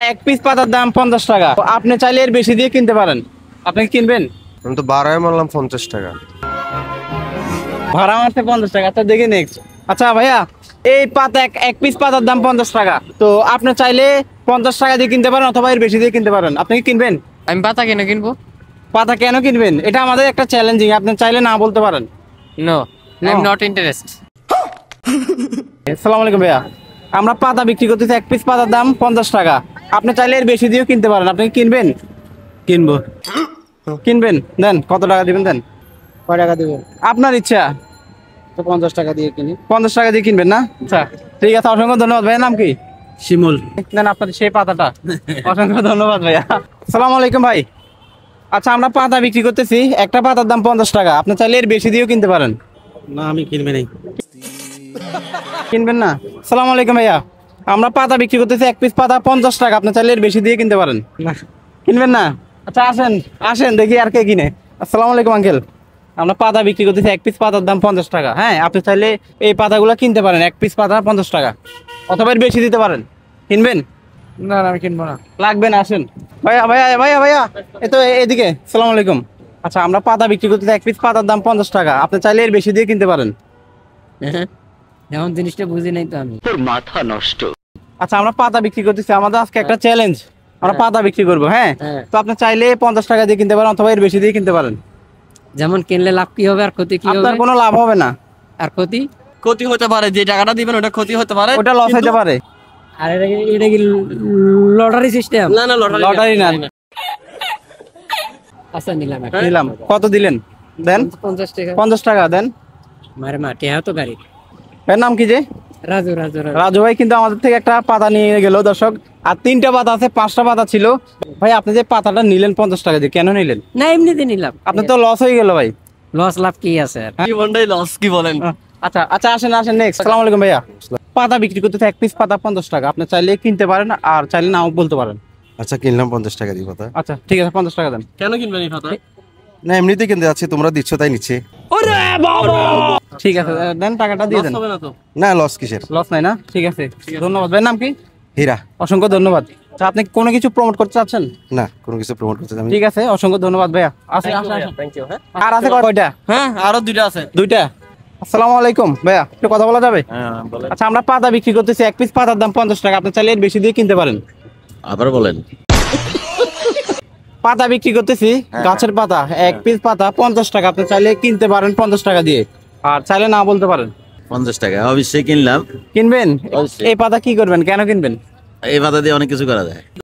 এক পিস পাতার দাম 50 টাকা। আপনি চাইলে এর বেশি দিয়ে কিনতে পারেন। আপনি কিনবেন? আমি তো ভাড়ায় মারলাম 50 টাকা। ভাড়া মারতে 50 টাকা। আচ্ছা দেখি নেক্সট। আচ্ছা ভাইয়া, এই পাতা এক পিস পাতার দাম 50 টাকা। তো আপনি চাইলে 50 টাকা দিয়ে কিনতে পারেন অথবা এর বেশি দিয়ে কিনতে পারেন। আপনি কি কিনবেন? আমি পাতা কেন কিনবো? পাতা কেন কিনবেন? এটা আমাদের একটা চ্যালেঞ্জিং। আপনি চাইলে না বলতে পারেন। No, I am not interest. আসসালামু আলাইকুম ভাইয়া, আমরা পাতা বিক্রি করতেছি। এক পিস পাতার দাম 50 টাকা। আপনি চাইলে এর বেশি দিয়েও কিনতে পারেন। আপনি কি কিনবেন? কিনবো। কিনবেন? দেন, কত টাকা দিবেন দেন। কয় টাকা দিবেন? আপনার ইচ্ছা। তো 50 টাকা দিয়ে কিনি। 50 টাকা দিয়ে কিনবেন না? আচ্ছা ঠিক আছে, অসংখ্য ধন্যবাদ। ভাইয়ের নাম কি? শিমুল। নেন আপনার সেই পাতাটা। অসংখ্য ধন্যবাদ ভাইয়া। আসসালামু আলাইকুম ভাই। আচ্ছা আমরা পাতা বিক্রি করতেছি, একটা পাতার দাম 50 টাকা। আপনি চাইলে এর বেশি দিয়েও কিনতে পারেন। না, আমি কিনবে নাই। কিনবেন না? আসসালামু আলাইকুম ভাইয়া, আমরা পাতা বিক্রি করতেছি। এক পিস পাতা 50 টাকা। আপনি চাইলে এর বেশি দিয়ে কিনতে পারেন। না। কিনবেন না? আচ্ছা আসেন আসেন দেখি আর কে কিনে। আসসালামু আলাইকুম আঙ্কেল, আমরা পাতা বিক্রি করতেছি। এক পিস পাতার দাম 50 টাকা। হ্যাঁ, আপনি চাইলে এই পাতাগুলো কিনতে পারেন। এক পিস পাতা 50 টাকা অথবা এর বেশি দিতে পারেন। কিনবেন? না, আমি কিনবো না। লাগবে না, আসেন। ভাইয়া ভাইয়া ভাইয়া ভাইয়া, এই তো এদিকে। আসসালামু আলাইকুম। আচ্ছা আমরা পাতা বিক্রি করতেছি। এক পিস পাতার দাম 50 টাকা। আপনি চাইলে এর বেশি দিয়ে কিনতে পারেন। এমন জিনিসটা বুঝি নাই তো আমি। আচ্ছা আমরা পাতা বিক্রি করতেছি, আমাদের আজকে একটা চ্যালেঞ্জ। আমরা পাতা বিক্রি করবো। হ্যাঁ, তো আপনি চাইলে 50 টাকা দিয়ে কিনতে পারেন অথবা এর বেশি দিয়ে কিনতে পারেন। যেমন কিনলে লাভ কি হবে আর ক্ষতি কি হবে? আপনার কোনো লাভ হবে না। আর ক্ষতি? ক্ষতি হতে পারে, যে টাকাটা দিবেন ওটা ক্ষতি হতে পারে। ওটা লস হতে পারে। আর এটা কি লটারি সিস্টেম? না না, লটারি না। আচ্ছা নিলাম একটা। নিলাম। কত দিলেন? দেন। 50 টাকা। 50 টাকা দেন। মারে মা টেহা তো গাড়ি। এর নাম কি যে? রাজু রাজু রাজু। রাজু ভাই কিন্তু আমাদের থেকে একটা পাতা নিয়ে গেল দর্শক। আর 3টা পাতা আছে, 5টা পাতা ছিল। ভাই আপনি যে পাতাটা নিলেন 50 টাকা দিয়ে, কেন নিলেন? না এমনিতে নিলাম। আপনার তো লস হয়ে গেল ভাই। লস লাভ কি আছে আর? জীবনটাই লস, কি বলেন? আচ্ছা আচ্ছা, আসেন আসেন নেক্সট। আসসালামু আলাইকুম ভাইয়া, পাতা বিক্রি করতেছে। এক পিস পাতা 50 টাকা। আপনি চাইলে কিনতে পারেন আর চাইলে নাও বলতে পারেন। আচ্ছা কিনলাম 50 টাকা দিয়ে কথা। আচ্ছা ঠিক আছে, 50 টাকা দেন। কেন কিনবেন এই পাতা? না এমনিতেই কিনতে যাচ্ছি, তোমরা দিচ্ছ তাই নিচ্ছে। ঠিক আছে দেন, টাকাটা দিয়ে দেন। লস হবে না তো? না লস কিসের? লস নাই না? ঠিক আছে, ধন্যবাদ। ভাইয়ের নাম কি? হীরা। অসংখ্য ধন্যবাদ। আচ্ছা আপনি কোনো কিছু প্রমোট করতে চাচ্ছেন? না কোনো কিছু প্রমোট করতে আমি। ঠিক আছে, অসংখ্য ধন্যবাদ ভাইয়া। আসেন আসেন আসেন। Thank you. হ্যাঁ আর আছে কয়টা? হ্যাঁ, আরো দুইটা আছে। দুইটা। আসসালামু আলাইকুম ভাইয়া, একটু কথা বলা যাবে? হ্যাঁ বলেন। আচ্ছা আমরা পাতা বিক্রি করতেছি। এক পিস পাতার দাম 50 টাকা। আপনি চাইলে এর বেশি দিয়ে কিনতে পারেন। আবার বলেন। পাতা বিক্রি করতেছি, গাছের পাতা। এক পিস পাতা 50 টাকা। আপনি চাইলে কিনতে পারেন 50 টাকা দিয়ে আর চাইলে না বলতে পারেন। 50 টাকা অবশ্যই কিনলাম। কিনবেন? অবশ্যই। এই পাতা কি করবেন, কেন কিনবেন? এই পাতা দিয়ে অনেক কিছু করা যায়।